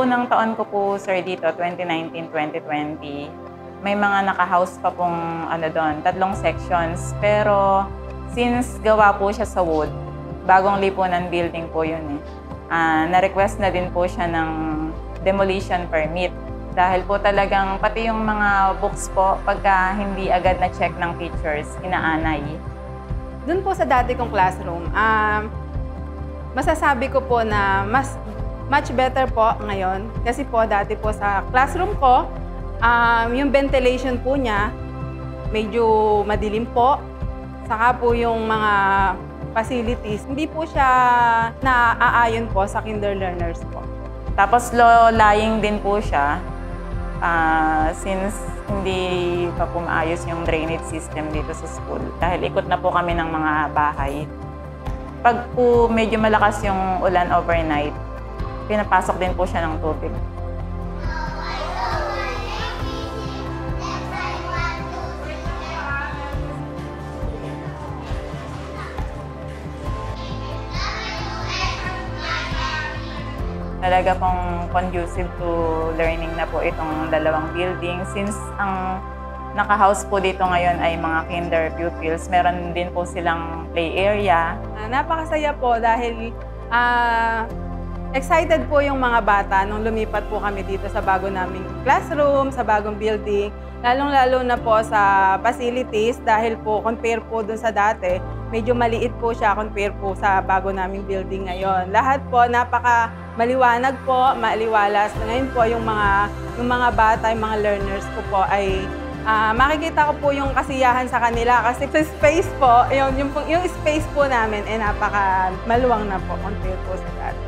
unang taon ko po, sir, dito, 2019-2020, may mga naka-house pa pong doon, 3 sections. Pero since gawa po siya sa wood, bagong lipunan building po yun eh. Na-request na din po siya ng demolition permit. Dahil po talagang pati yung mga books po, pagka hindi agad na-check ng teachers, inaanay. Doon po sa dati kong classroom, masasabi ko po na much better po ngayon. Kasi po dati po sa classroom ko, yung ventilation po niya, medyo madilim po. Saka po yung mga facilities, hindi po siya naaayon po sa kinder learners po. Tapos low-lying din po siya. Since hindi pa po maayos yung drainage system dito sa school. Dahil ikot na po kami ng mga bahay. Pag po medyo malakas yung ulan overnight, pinapasok din po siya ng tubig. Talaga pong conducive to learning na po itong dalawang building. Since ang naka-house po dito ngayon ay mga kinder pupils, meron din po silang play area. Napakasaya po dahil excited po yung mga bata nung lumipat po kami dito sa bago naming classroom, sa bagong building. Lalong-lalo na po sa facilities dahil po compare po dun sa dati, medyo maliit po siya compare po sa bago naming building ngayon. Lahat po napaka maliwanag po, maaliwalas. Ngayon po yung mga bata, yung mga learners ko po ay makikita ko po yung kasiyahan sa kanila kasi sa space po, yung space po namin ay napaka maluwang na po compare po sa dati.